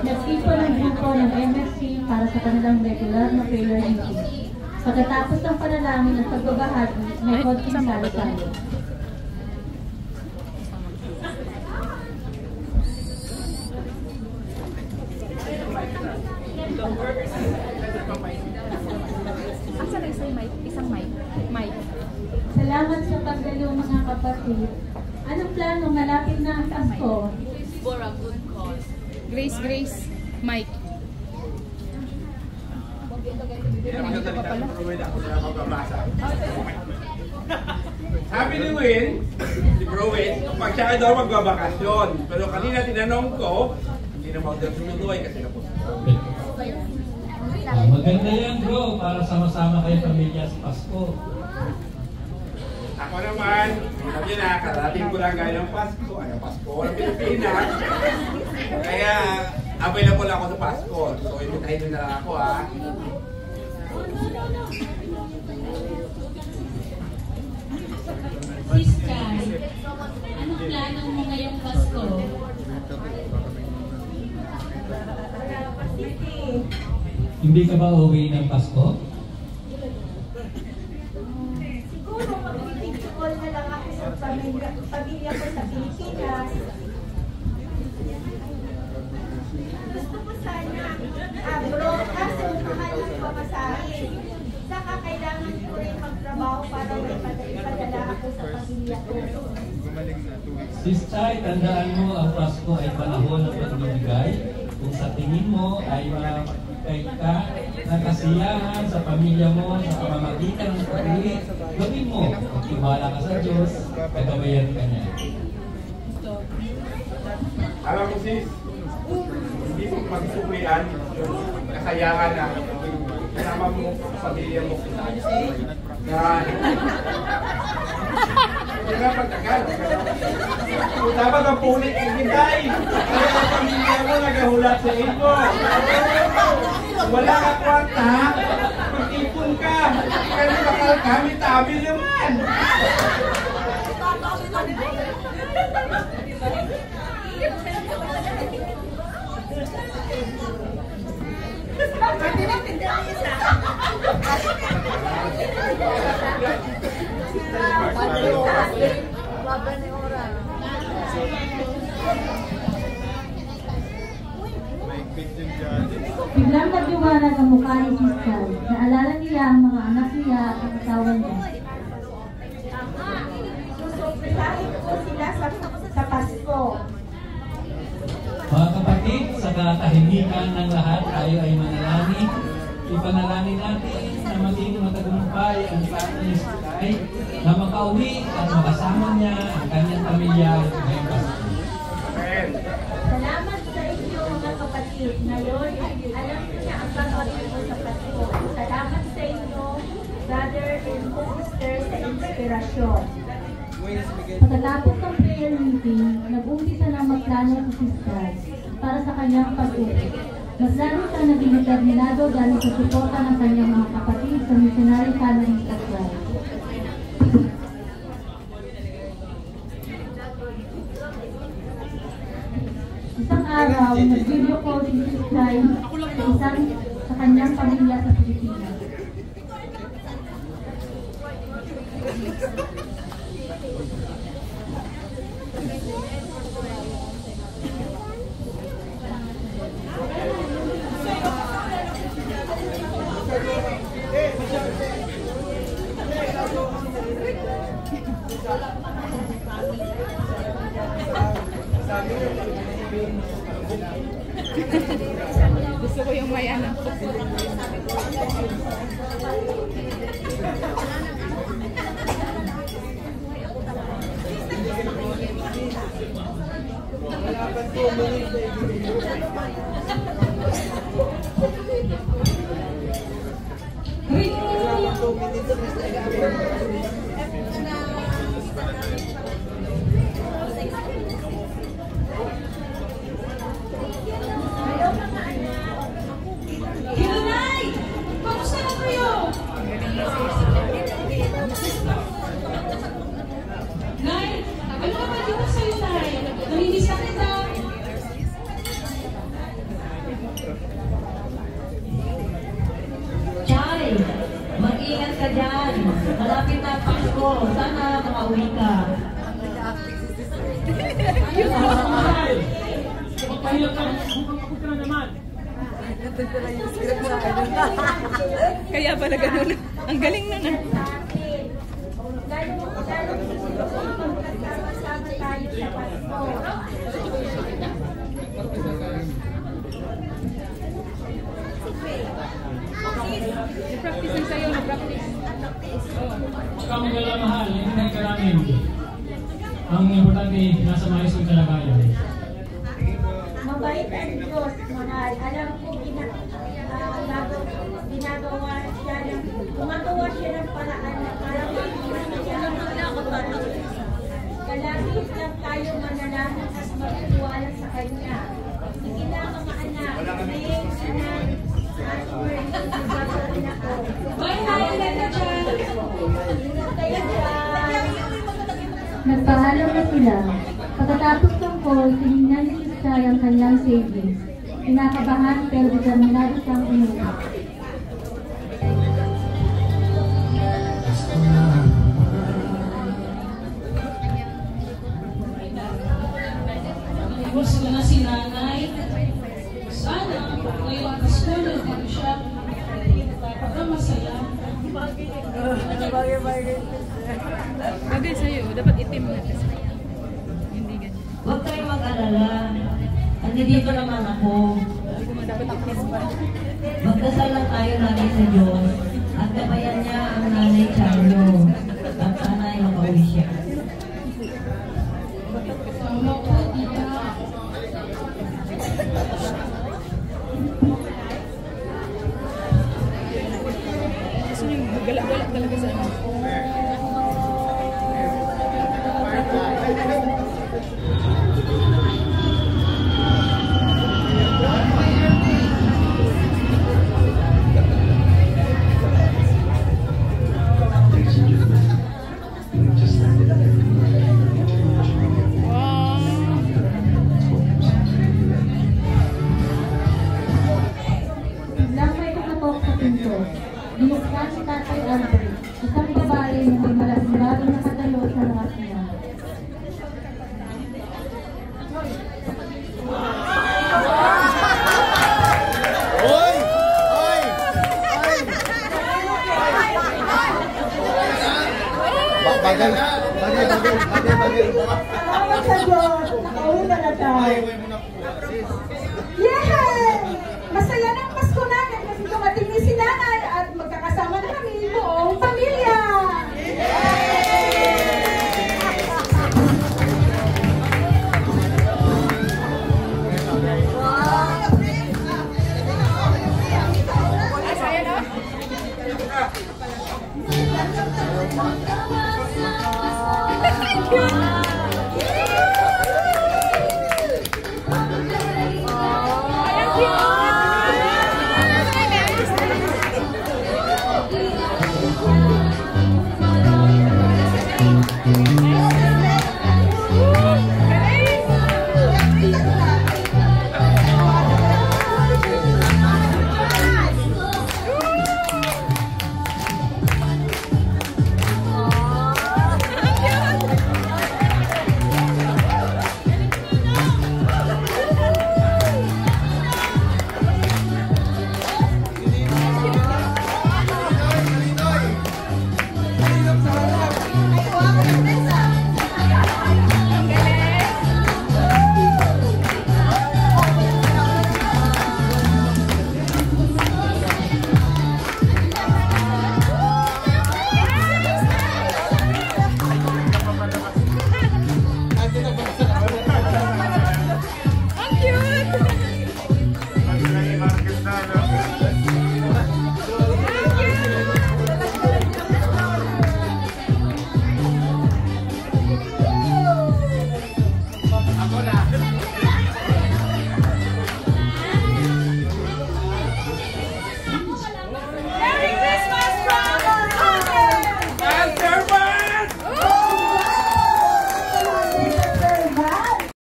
Nagtipon ang grupo ng MSC para sa kanilang regular na prayer meeting. Pagkatapos ng panalangin at pagbabahagi, may konting salo-salo. Isang mic. Salamat sa pagdalo mga kapatid. Anong plano? Malapit na ang Pasko. For a good cause. Grace, mic. Sabi ni Win, si Bro Win, pag siya daw magbabakasyon. Pero kanina tinanong ko, hindi na daw sumuloy kasi na po. Maganda yan bro, para sama-sama kayo pamilya sa Pasko. Ako naman, sabi na, karating ko lang gaya ng Pasko. Ano, Pasko ng Pilipinas. Kaya, available ako sa Pasko. So, imitahin nyo na lang ako, ha. Sister, anong plano mo ngayong Pasko? Hindi ka ba uuwi ng Pasko? Siguro mag-video na lang ako sa pamilya ko sa Pilipinas. Gusto ko sana abroad kaso mahal ng pamasahe. Saka kailangan ko rin magtrabaho para may padala ako sa pamilya ko. Sister, tandaan mo ang Pasko ay panahon ng pagbibigay. Kung sa tingin mo ay makakay ka ng kasiyahan sa pamilya mo sa pamamagitan ng pag-uwi, gawin mo. Magtiwala ka sa Diyos, kagabayan ka niya. Alam mo sis, hindi mo magsuklian yung kasayahan na kasama mo sa pamilya mo. Hindi na pagtagal. Dapat ang punit yung hintay. Kaya ang pamilya mo nagahulat sa inyo. Wala ka kwarta, mag-ipon ka. Kasi bakal kami tabi naman. Biglang nagdiwanag ang mukha ni Sister. Naalala niya ang mga anak niya at ang asawa niya. Susuplisahin ko sila sa Pasko. Mga kapatid, sa katahimikan ng lahat, tayo ay manalangin. Ipanalangin natin na maging matagumpay ang plano ni Sister na makauwi at makasama niya ang kanyang pamilya ngayong Pasko. Salamat sa inyo mga kapatid. Ngayon, alam ko na ang gagawin ko sa Pasko. Salamat sa inyo, brother and sister, sa inspirasyon. Pagkatapos ng prayer meeting, nag-umpisa na magplano si Sister para sa kanyang pag-uwi. Mas lalo siya naging determinado dahil sa suporta ng kanyang mga kapatid sa missionary family at Christ. Isang araw, nag-video call si Sister sa kanyang pamilya sa Pilipinas. Gusto ko yung may anak. Hinay! Kamusta na kayo? Nay, ano ka ba dito sa'yo, Nay? Naminis ka kita. ka dyan. Malapit na Pasko. Sana makauwi ka. Kaya pala ganun. Ang galing na na. Magkasama-sama tayo sa Pasko. Practice lang sa'yo, practice. Huwag kang magalala mahal, hindi na karamin. Ang importante, nasa maayos ang kalagayan. Mabait ang Diyos, mahal. Alam ko, gumagawa siya ng paraan na para kalagit lang tayo manalangin at magtiwala sa Kanya. Sige na mga anak, thanks anak. Nagpaalam na sila. Pagkatapos ng call, tinignan ni Sister ang kanyang savings. Kinakabahan pero determinado siyang umuwi. Gusto na si nanay. Sana ngayong Pasko nandito siya. Masaya. Bagay sa'yo, dapat itim na. Hindi ganyan. Huwag kayong mag-alala. Andito naman ako. Dapat itim pa. Magdasal lang tayo lagi sa Diyos. At gabayan niya ang nanay Charlo. At sana ay makauwi siya. Tama po, tita. Gusto nyo galak-galak talaga sa ano. Biglang may tumatok sa pinto. Binuksan si Tatay Albert, isang babae na may malaking-baring nakatalo sa lahat niya. Hoy! Hoy! Bagay! Salamat sa Diyos. Nakauwi na na tayo. Yay! Masaya ng Pasko namin kasi dumating ni si nanay at magkakasama na kami buong pamilya. Ako na.